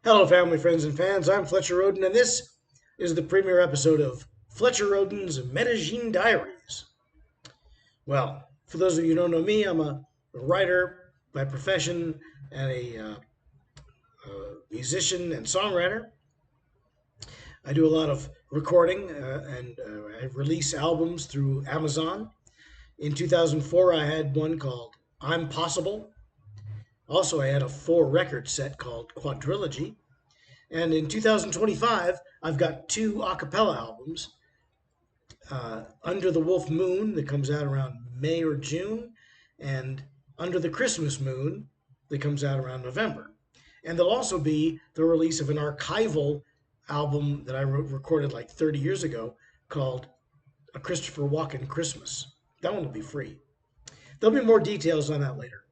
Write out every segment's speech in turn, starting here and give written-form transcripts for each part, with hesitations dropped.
Hello, family, friends, and fans. I'm Fletcher Rhoden, and this is the premiere episode of Fletcher Rhoden's Medellin Diaries. Well, for those of you who don't know me, I'm a writer by profession and a musician and songwriter. I do a lot of recording and I release albums through Amazon. In 2004, I had one called I'm Possible. Also, I had a four-record set called Quadrilogy. And in 2025, I've got two a cappella albums, Under the Wolf Moon, that comes out around May or June, and Under the Christmas Moon, that comes out around November. And there'll also be the release of an archival album that I recorded like 30 years ago called A Christopher Walken Christmas. That one will be free. There'll be more details on that later.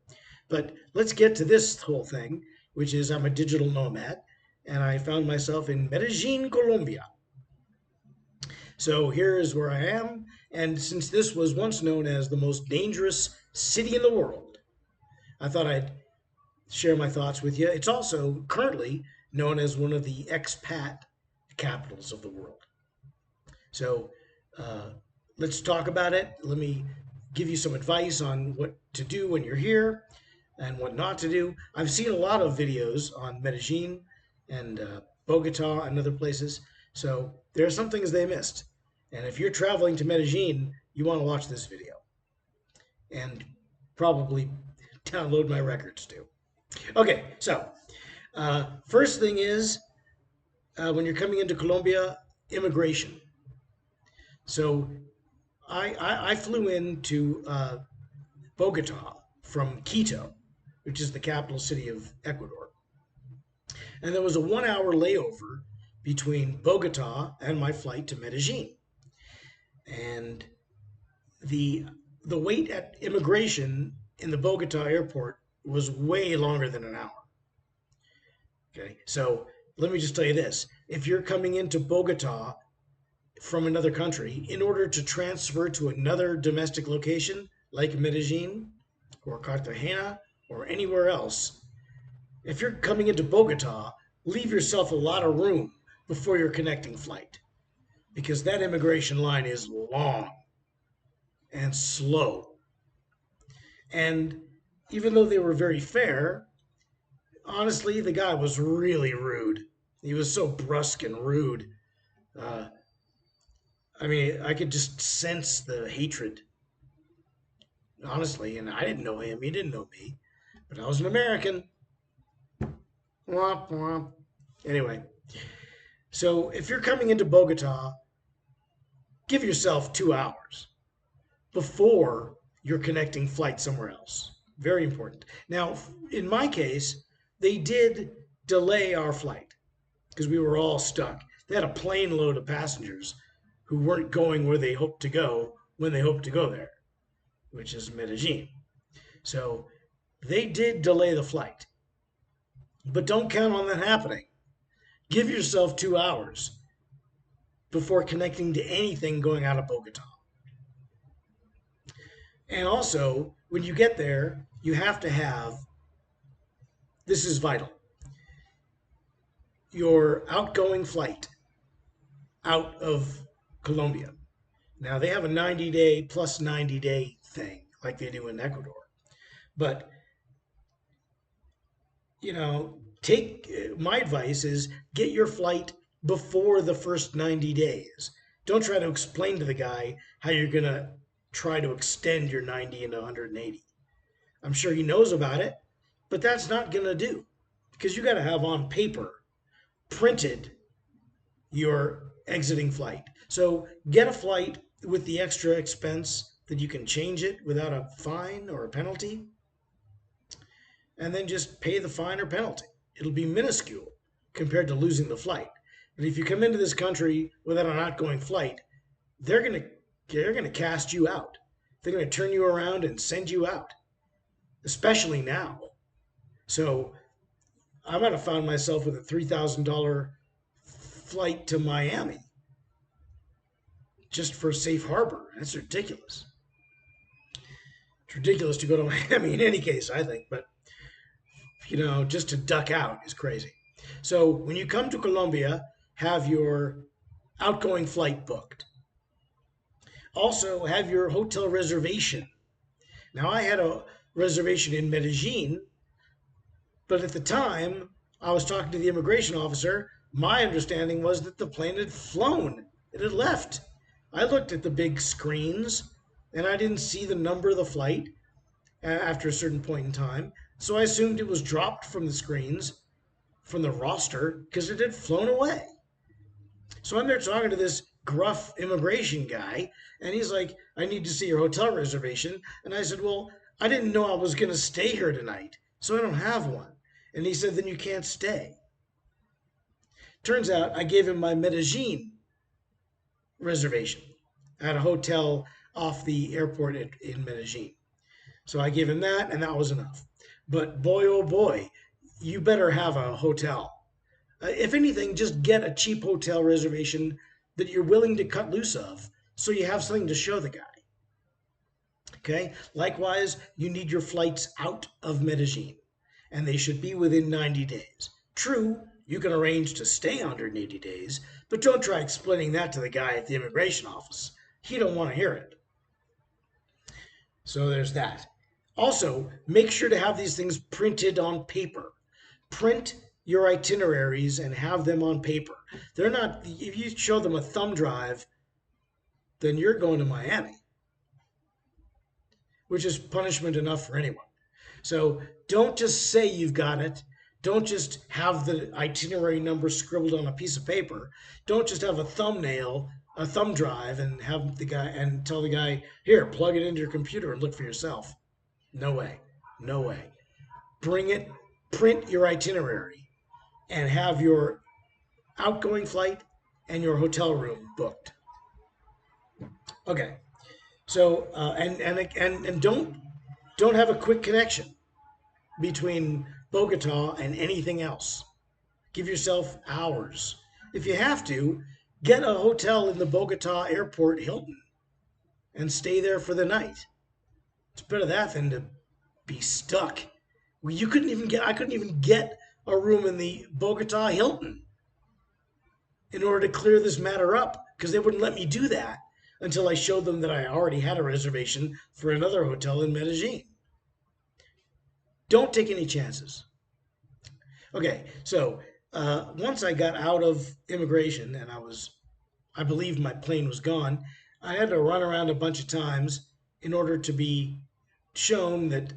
But let's get to this whole thing, which is I'm a digital nomad, and I found myself in Medellin, Colombia. So here is where I am, and since this was once known as the most dangerous city in the world, I thought I'd share my thoughts with you. It's also currently known as one of the expat capitals of the world. So uh, let's talk about it. Let me give you some advice on what to do when you're here and what not to do. I've seen a lot of videos on Medellin and Bogota and other places. So there are some things they missed. And if you're traveling to Medellin, you want to watch this video and probably download my records too. Okay, so first thing is when you're coming into Colombia, immigration. So I flew into Bogota from Quito, which is the capital city of Ecuador. And there was a 1 hour layover between Bogota and my flight to Medellin. And the the wait at immigration in the Bogota airport was way longer than an hour. Okay, so let me just tell you this: if you're coming into Bogota from another country, in order to transfer to another domestic location like Medellin or Cartagena or anywhere else, if you're coming into Bogota, leave yourself a lot of room before your connecting flight because that immigration line is long and slow. And even though they were very fair, honestly, the guy was really rude. He was so brusque and rude. Uh, I mean, I could just sense the hatred, honestly. And I didn't know him, he didn't know me, but I was an American. Womp womp. Anyway, so if you're coming into Bogota, give yourself 2 hours before your connecting flight somewhere else. Very important. Now, in my case, they did delay our flight because we were all stuck. They had a plane load of passengers who weren't going where they hoped to go when they hoped to go there, which is Medellin. So they did delay the flight, but don't count on that happening. Give yourself 2 hours before connecting to anything going out of Bogota. And also, when you get there, you have to have this is vital your outgoing flight out of Colombia. Now, they have a 90-day plus 90-day thing like they do in Ecuador. But, take my advice is get your flight before the first 90 days. Don't try to explain to the guy how you're going to try to extend your 90 into 180. I'm sure he knows about it, but that's not going to do because you got to have on paper printed your exiting flight. So get a flight with the extra expense that you can change it without a fine or a penalty, and then just pay the fine or penalty. It'll be minuscule compared to losing the flight. But if you come into this country without an outgoing flight, they're gonna they're gonna cast you out. They're gonna turn you around and send you out, especially now. So I might have found myself with a $3,000 flight to Miami just for safe harbor. That's ridiculous. It's ridiculous to go to Miami in any case, I think, but just to duck out is crazy. So when you come to Colombia, have your outgoing flight booked. Also, have your hotel reservation. Now, I had a reservation in Medellin, but at the time I was talking to the immigration officer, my understanding was that the plane had flown, it had left. I looked at the big screens and I didn't see the number of the flight after a certain point in time. So I assumed it was dropped from the screens, from the roster, because it had flown away. So I'm there talking to this gruff immigration guy, and he's like, I need to see your hotel reservation. And I said, well, I didn't know I was going to stay here tonight, so I don't have one. And he said, then you can't stay. Turns out I gave him my Medellin reservation at a hotel off the airport in Medellin. So I gave him that, and that was enough. But boy, oh boy, you better have a hotel. If anything, just get a cheap hotel reservation that you're willing to cut loose of so you have something to show the guy. Okay? Likewise, you need your flights out of Medellin, and they should be within 90 days. True, you can arrange to stay 180 days, but don't try explaining that to the guy at the immigration office. He don't want to hear it. So there's that. Also, make sure to have these things printed on paper. Print your itineraries and have them on paper. They're not, if you show them a thumb drive, then you're going to Miami, which is punishment enough for anyone. So don't just say you've got it. Don't just have the itinerary number scribbled on a piece of paper. Don't just have a thumbnail, a thumb drive, and have the guy and tell the guy, here, plug it into your computer and look for yourself. No way. No way. Bring it, print your itinerary, and have your outgoing flight and your hotel room booked. Okay. So and don't have a quick connection between Bogota and anything else. Give yourself hours. If you have to, get a hotel in the Bogota airport Hilton and stay there for the night. It's better that than to be stuck. I couldn't even get a room in the Bogota Hilton in order to clear this matter up because they wouldn't let me do that until I showed them that I already had a reservation for another hotel in Medellin. Don't take any chances. Okay, so once I got out of immigration and I believed my plane was gone, I had to run around a bunch of times in order to be shown that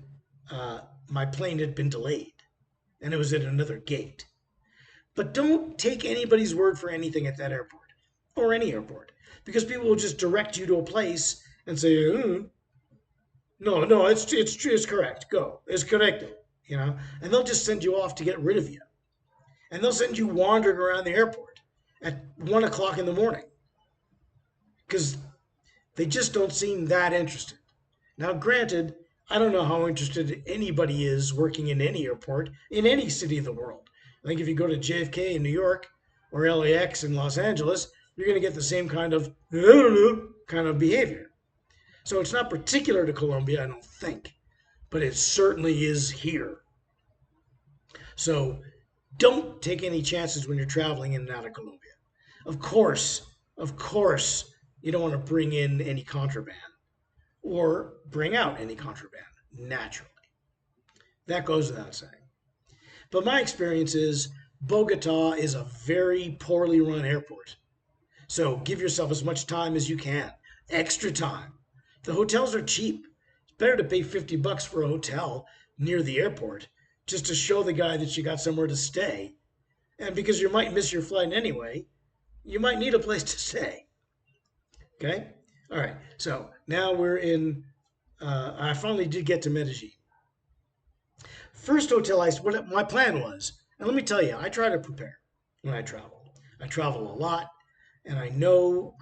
my plane had been delayed and it was at another gate. But don't take anybody's word for anything at that airport or any airport because people will just direct you to a place and say, no, no, it's correct. Go, it's correct. And they'll just send you off to get rid of you, and they'll send you wandering around the airport at 1 o'clock in the morning because they just don't seem that interested. Now, granted, I don't know how interested anybody is working in any airport in any city of the world. I think if you go to JFK in New York or LAX in Los Angeles, you're going to get the same kind of behavior. So it's not particular to Colombia, I don't think, but it certainly is here. So don't take any chances when you're traveling in and out of Colombia. Of course, you don't want to bring in any contraband or bring out any contraband naturally. That goes without saying. But my experience is Bogota is a very poorly run airport. So give yourself as much time as you can, extra time. The hotels are cheap. It's better to pay $50 for a hotel near the airport just to show the guy that you got somewhere to stay. And because you might miss your flight anyway, you might need a place to stay. Okay? All right. So now we're in, I finally did get to Medellin. First hotel, what my plan was, and let me tell you, I try to prepare when I travel. I travel a lot, and I know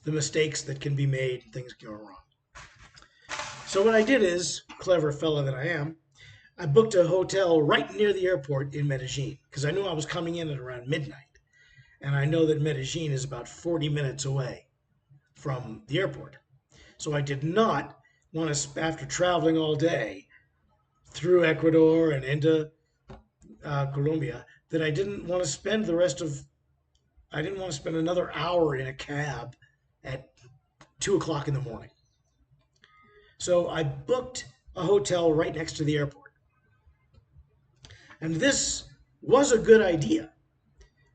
the mistakes that can be made and things go wrong. So what I did is, clever fella that I am, I booked a hotel right near the airport in Medellin because I knew I was coming in at around midnight. And I know that Medellin is about 40 minutes away from the airport. So I did not want to, after traveling all day through Ecuador and into Colombia, that I didn't want to spend another hour in a cab at 2 o'clock in the morning. So I booked a hotel right next to the airport. And this was a good idea,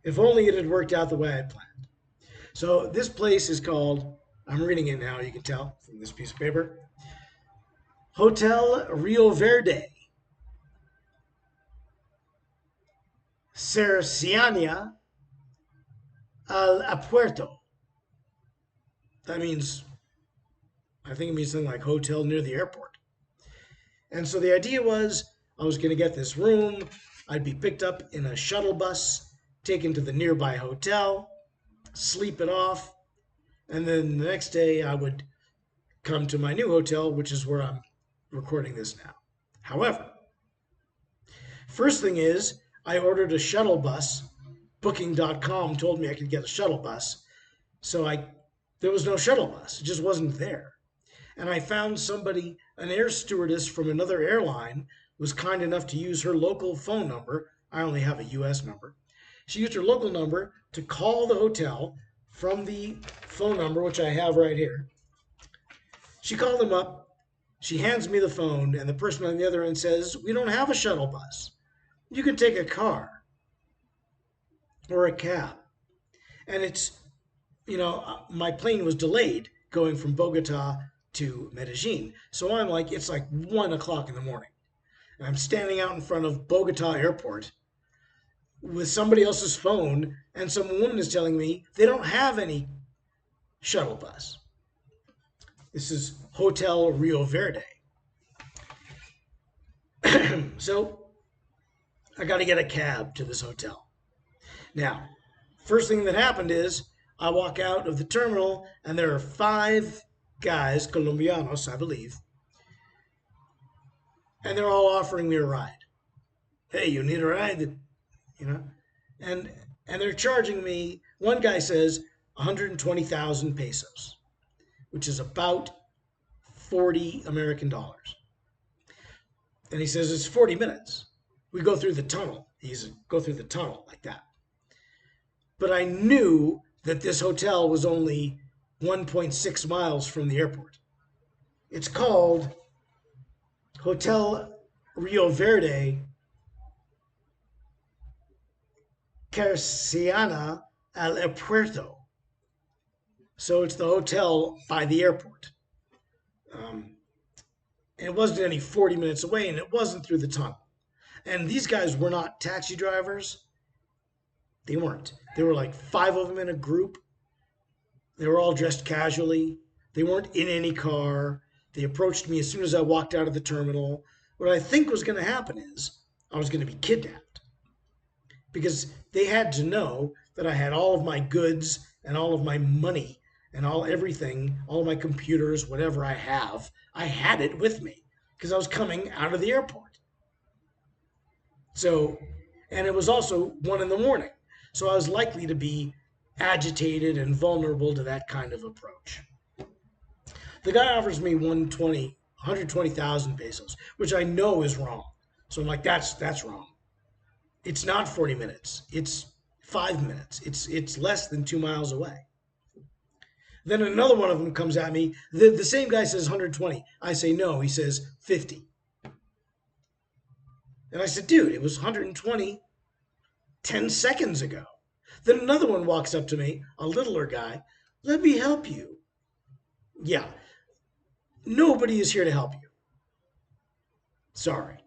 if only it had worked out the way I had planned. So this place is called, I'm reading it now, you can tell from this piece of paper, Hotel Rio Verde, Cerciania al Apuerto. That means, I think it means something like hotel near the airport. And so the idea was I was going to get this room. I'd be picked up in a shuttle bus, taken to the nearby hotel, sleep it off, and then the next day I would come to my new hotel, which is where I'm recording this now. However, first thing is I ordered a shuttle bus. Booking.com told me I could get a shuttle bus. So there was no shuttle bus. It just wasn't there. And I found somebody, an air stewardess from another airline, was kind enough to use her local phone number. I only have a US number. She used her local number to call the hotel from the phone number, which I have right here. She called them up. She hands me the phone, and the person on the other end says, "We don't have a shuttle bus. You can take a car or a cab." And my plane was delayed going from Bogota to Medellin. So I'm like, it's like 1 o'clock in the morning. And I'm standing out in front of Bogota airport with somebody else's phone, and some woman is telling me they don't have any shuttle bus. This is Hotel Rio Verde. So I got to get a cab to this hotel. Now, first thing that happened is I walk out of the terminal, and there are 5 guys, Colombianos, I believe, and they're all offering me a ride. Hey, you need a ride? You know, and they're charging me. One guy says 120,000 pesos, which is about 40 American dollars. And he says it's 40 minutes. We go through the tunnel. Go through the tunnel like that. But I knew that this hotel was only 1.6 miles from the airport. It's called Hotel Rio Verde Cerciana al Aeropuerto. So it's the hotel by the airport. And it wasn't any 40 minutes away, and it wasn't through the tunnel. And these guys were not taxi drivers. They weren't. There were like 5 of them in a group. They were all dressed casually. They weren't in any car. They approached me as soon as I walked out of the terminal. What I think was going to happen is I was going to be kidnapped, because they had to know that I had all of my goods and all of my money and everything, all of my computers, whatever I had it with me because I was coming out of the airport. So, and it was also 1 in the morning. So I was likely to be agitated and vulnerable to that kind of approach. The guy offers me 120,000 pesos, which I know is wrong. So I'm like, that's wrong. It's not 40 minutes. It's 5 minutes. It's less than 2 miles away. Then another one of them comes at me. The same guy says 120. I say no. He says 50. And I said, dude, it was 120 10 seconds ago. Then another one walks up to me, a littler guy. Let me help you. Yeah. Nobody is here to help you. Sorry.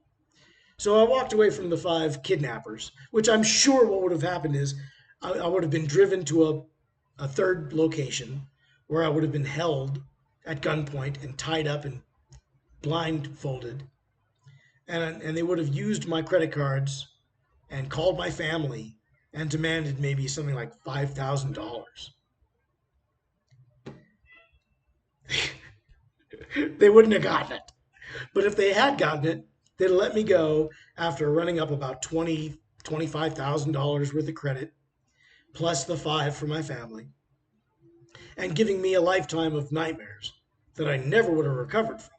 So I walked away from the 5 kidnappers, which I'm sure what would have happened is I would have been driven to a third location where I would have been held at gunpoint and tied up and blindfolded. And they would have used my credit cards and called my family and demanded maybe something like $5,000. They wouldn't have gotten it. But if they had gotten it, they'd let me go after running up about $25,000 worth of credit, plus the 5 for my family, and giving me a lifetime of nightmares that I never would have recovered from.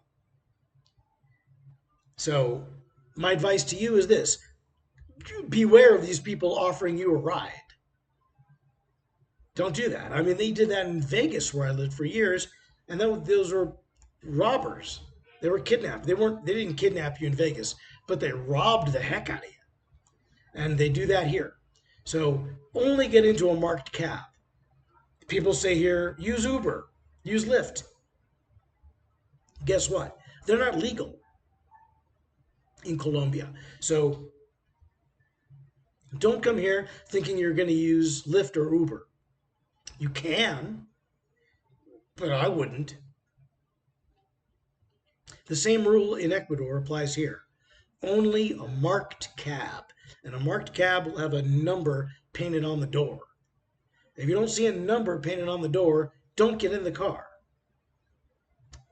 So my advice to you is this: beware of these people offering you a ride. Don't do that. I mean, they did that in Vegas where I lived for years, and those were robbers. They were kidnapped. They weren't. They didn't kidnap you in Vegas, but they robbed the heck out of you, and they do that here. So only get into a marked cab. People say here, use Uber, use Lyft. Guess what? They're not legal in Colombia. So don't come here thinking you're going to use Lyft or Uber. You can, but I wouldn't. The same rule in Ecuador applies here. Only a marked cab. And a marked cab will have a number painted on the door. If you don't see a number painted on the door, don't get in the car.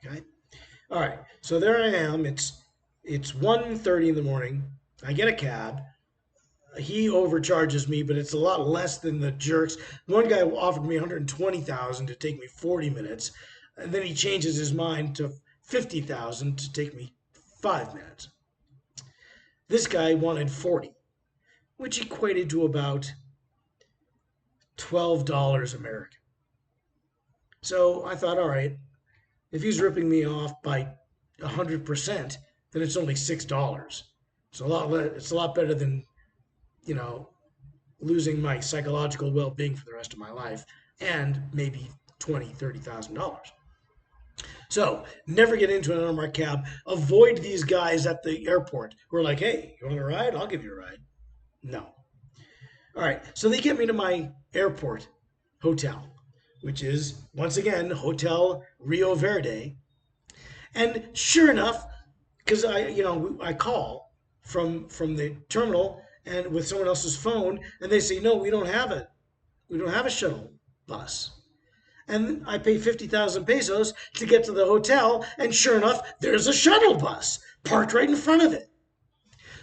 Okay? All right. So there I am. It's 1:30 in the morning. I get a cab. He overcharges me, but it's a lot less than the jerks. One guy offered me 120,000 to take me 40 minutes, and then he changes his mind to 50,000 to take me 5 minutes. This guy wanted 40, which equated to about $12 American. So I thought, all right, if he's ripping me off by 100%, then it's only $6. It's a lot better than, you know, losing my psychological well-being for the rest of my life and maybe $20,000-$30,000. So never get into an unmarked cab. Avoid these guys at the airport who are like, hey, you want a ride? I'll give you a ride. No. All right. So they get me to my airport hotel, which is, once again, Hotel Rio Verde. And sure enough, because I call from the terminal and with someone else's phone, and they say, no, we don't have it. We don't have a shuttle bus. And I pay 50,000 pesos to get to the hotel, and sure enough, there's a shuttle bus parked right in front of it.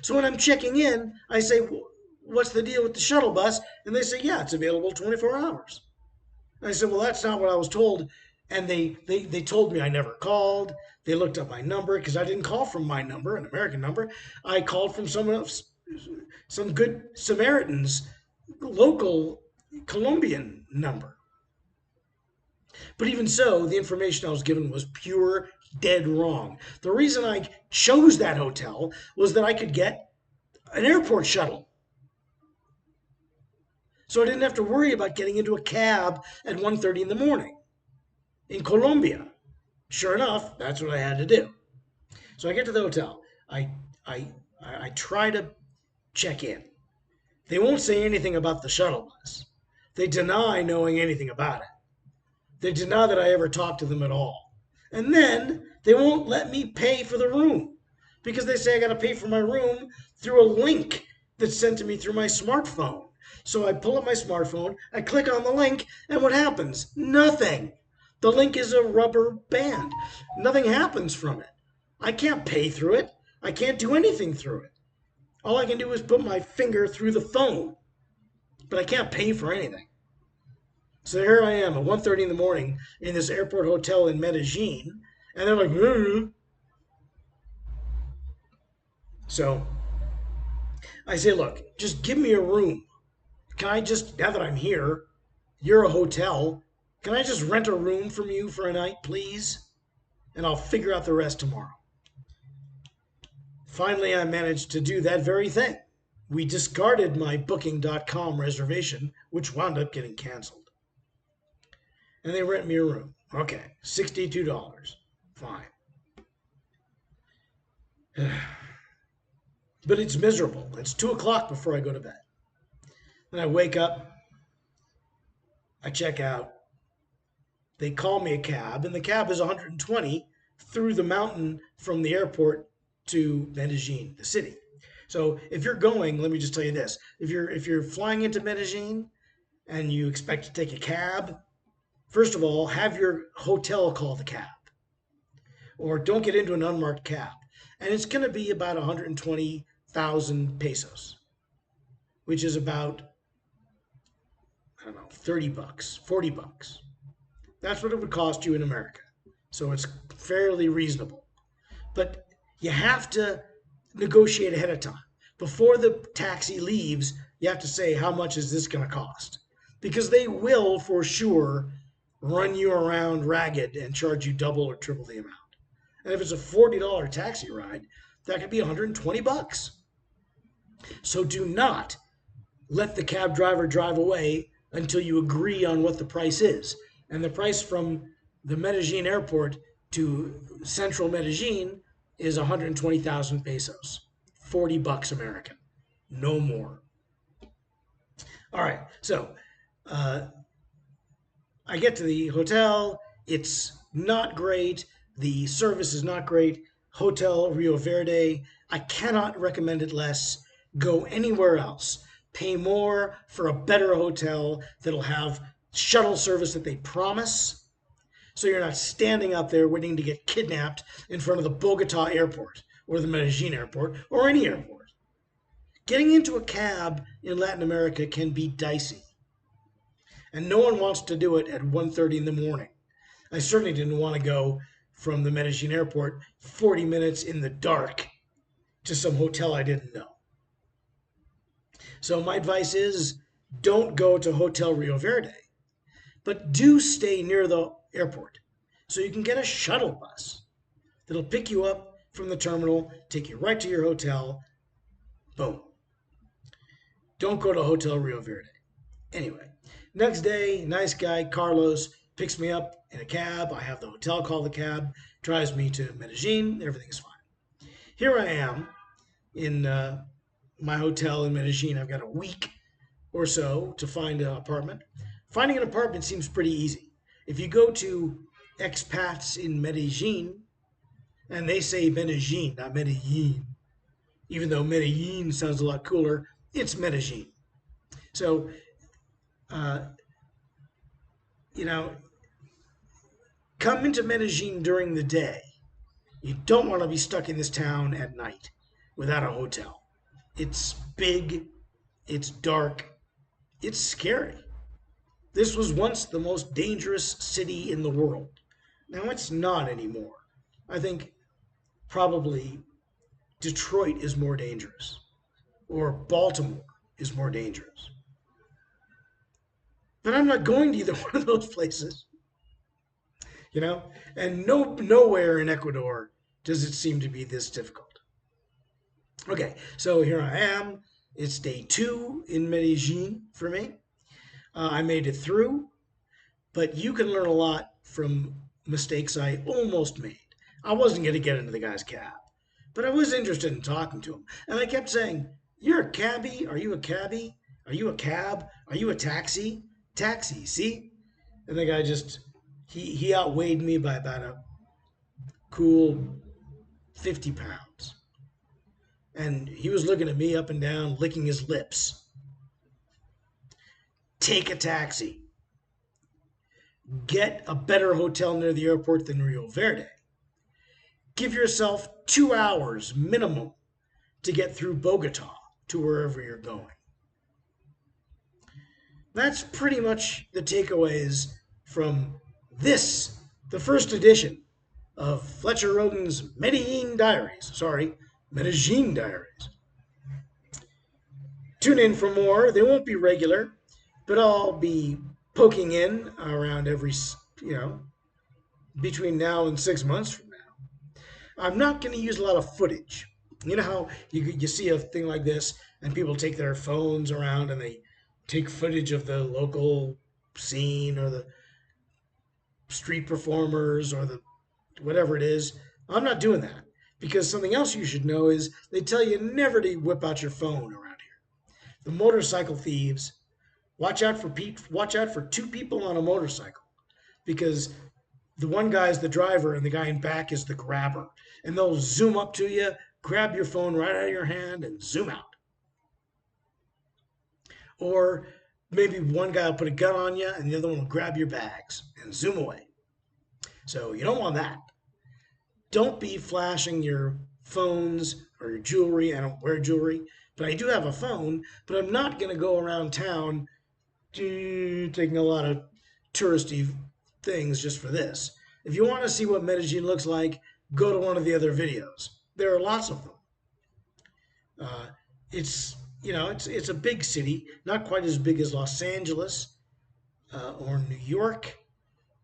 So when I'm checking in, I say, what's the deal with the shuttle bus? And they say, yeah, it's available 24 hours. And I said, well, that's not what I was told. And they told me I never called. They looked up my number because I didn't call from my number, an American number. I called from someone else, some good Samaritans, local Colombian number. But even so, the information I was given was pure, dead wrong. The reason I chose that hotel was that I could get an airport shuttle. So I didn't have to worry about getting into a cab at 1:30 in the morning in Colombia. Sure enough, that's what I had to do. So I get to the hotel. I try to check in. They won't say anything about the shuttle bus. They deny knowing anything about it. They deny that I ever talked to them at all. And then they won't let me pay for the room because they say I got to pay for my room through a link that's sent to me through my smartphone. So I pull up my smartphone, I click on the link, and what happens? Nothing. The link is a rubber band. Nothing happens from it. I can't pay through it. I can't do anything through it. All I can do is put my finger through the phone, but I can't pay for anything. So here I am at 1:30 in the morning in this airport hotel in Medellin, and they're like, So I say, look, just give me a room. Can I just, now that I'm here, you're a hotel, can I just rent a room from you for a night, please? And I'll figure out the rest tomorrow. Finally, I managed to do that very thing. We discarded my booking.com reservation, which wound up getting canceled. And they rent me a room. Okay, $62. Fine. But it's miserable. It's 2 o'clock before I go to bed. Then I wake up, I check out. They call me a cab, and the cab is 120 through the mountain from the airport to Medellin, the city. So if you're going, let me just tell you this: if you're flying into Medellin and you expect to take a cab, first of all, have your hotel call the cab, or don't get into an unmarked cab. And it's going to be about 120,000 pesos, which is about, I don't know, $30, $40. That's what it would cost you in America. So it's fairly reasonable. But you have to negotiate ahead of time. before the taxi leaves, you have to say, how much is this going to cost? Because they will, for sure, run you around ragged and charge you double or triple the amount. And if it's a $40 taxi ride, that could be 120 bucks. So do not let the cab driver drive away until you agree on what the price is. And the price from the Medellin airport to central Medellin is 120,000 pesos, 40 bucks American, no more. All right, so uh, I get to the hotel. It's not great. The service is not great. Hotel Rio Verde. I cannot recommend it less. Go anywhere else. Pay more for a better hotel that'll have shuttle service that they promise. So you're not standing out there waiting to get kidnapped in front of the Bogota airport or the Medellin airport or any airport. Getting into a cab in Latin America can be dicey. And no one wants to do it at 1:30 in the morning. I certainly didn't want to go from the Medellin airport 40 minutes in the dark to some hotel I didn't know. So my advice is don't go to Hotel Rio Verde, but do stay near the airport so you can get a shuttle bus that'll pick you up from the terminal, take you right to your hotel. Boom. Don't go to Hotel Rio Verde. Anyway, next day, nice guy, Carlos, picks me up in a cab. I have the hotel call the cab, drives me to Medellin. Everything is fine. Here I am in my hotel in Medellin. I've got a week or so to find an apartment. Finding an apartment seems pretty easy. If you go to expats in Medellin, and they say Medellin, not Medellin, even though Medellin sounds a lot cooler, it's Medellin. So, uh, you know, come into Medellin during the day. You don't want to be stuck in this town at night without a hotel. It's big, it's dark, it's scary. This was once the most dangerous city in the world. Now it's not anymore. I think probably Detroit is more dangerous, or Baltimore is more dangerous. But I'm not going to either one of those places, you know? And nowhere in Ecuador does it seem to be this difficult. Okay, so here I am. It's day 2 in Medellin for me. I made it through, but you can learn a lot from mistakes I almost made. I wasn't going to get into the guy's cab, but I was interested in talking to him. And I kept saying, "You're a cabbie? Are you a cabbie? Are you a cab? Are you a taxi? Taxi, see?" And the guy just, he outweighed me by about a cool 50 pounds. And he was looking at me up and down, licking his lips. Take a taxi. Get a better hotel near the airport than Rio Verde. Give yourself 2 hours minimum to get through Bogota to wherever you're going. That's pretty much the takeaways from this, the first edition of Fletcher Rhoden's Medellin Diaries. Sorry, Medellin Diaries. Tune in for more. They won't be regular, but I'll be poking in around every, you know, between now and 6 months from now. I'm not going to use a lot of footage. You know how you see a thing like this and people take their phones around and they take footage of the local scene or the street performers or the whatever it is. I'm not doing that because something else you should know is they tell you never to whip out your phone around here. The motorcycle thieves, watch out for 2 people on a motorcycle because the one guy is the driver and the guy in back is the grabber. And they'll zoom up to you, grab your phone right out of your hand, and zoom out. Or maybe one guy will put a gun on you and the other one will grab your bags and zoom away. So you don't want that. Don't be flashing your phones or your jewelry. I don't wear jewelry, but I do have a phone, but I'm not going to go around town taking a lot of touristy things just for this. If you want to see what Medellin looks like, go to one of the other videos. There are lots of them. Uh, it's it's a big city, not quite as big as Los Angeles or New York,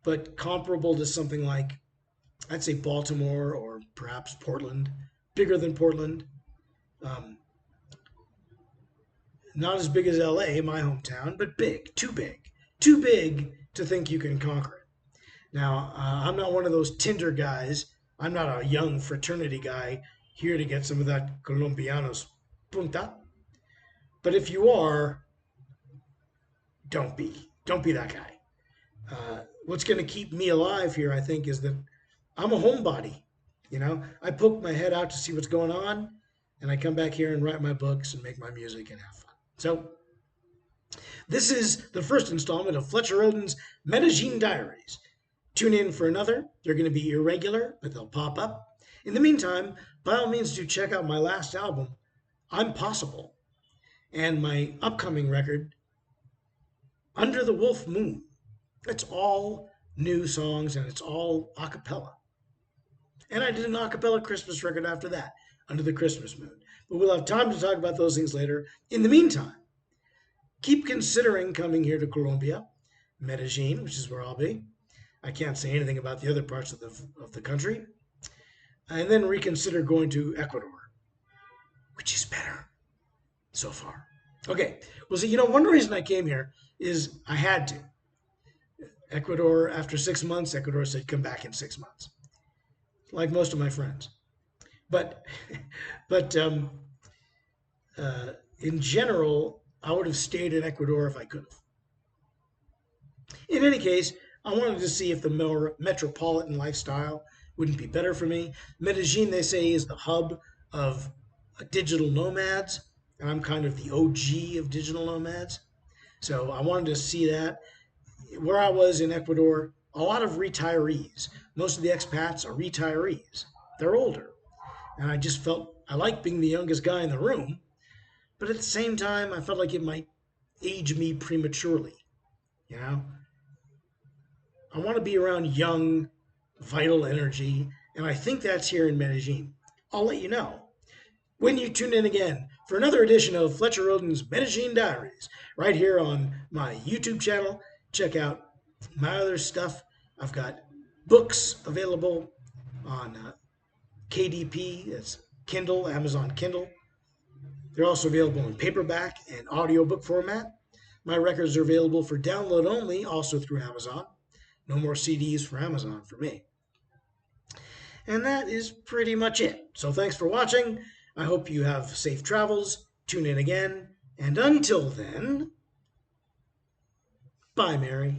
but comparable to something like, I'd say, Baltimore or perhaps Portland. Bigger than Portland. Um, Not as big as LA, my hometown, but big, too big to think you can conquer it. Now, I'm not one of those Tinder guys. I'm not a young fraternity guy here to get some of that Colombianos punta. But if you are, don't be that guy. What's going to keep me alive here, I think, is that I'm a homebody. I poke my head out to see what's going on, and I come back here and write my books and make my music and have fun. So this is the first installment of Fletcher Rhoden's Medellin Diaries. Tune in for another. They're going to be irregular, but they'll pop up. In the meantime, by all means, do check out my last album, I'm Possible, and my upcoming record, Under the Wolf Moon. It's all new songs and it's all a cappella. And I did an a cappella Christmas record after that, Under the Christmas Moon. But we'll have time to talk about those things later. In the meantime, keep considering coming here to Colombia, Medellin, which is where I'll be. I can't say anything about the other parts of the country. And then reconsider going to Ecuador, which is better so far. Okay. Well, see, one reason I came here is I had to. Ecuador, after 6 months, Ecuador said, come back in 6 months, like most of my friends. But, but in general, I would have stayed in Ecuador if I could have. In any case, I wanted to see if the more metropolitan lifestyle wouldn't be better for me. Medellin, they say, is the hub of digital nomads, and I'm kind of the OG of digital nomads. So I wanted to see that. Where I was in Ecuador, a lot of retirees. Most of the expats are retirees. They're older. And I just felt I liked being the youngest guy in the room, but at the same time, I felt like it might age me prematurely. You know, I want to be around young, vital energy, and I think that's here in Medellin. I'll let you know when you tune in again for another edition of Fletcher Rhoden's Medellin Diaries, right here on my YouTube channel. Check out my other stuff. I've got books available on KDP, that's Kindle, Amazon Kindle. They're also available in paperback and audiobook format. My records are available for download only, also through Amazon. No more CDs for Amazon for me. And that is pretty much it. So thanks for watching. I hope you have safe travels. Tune in again. And until then, bye, Mary.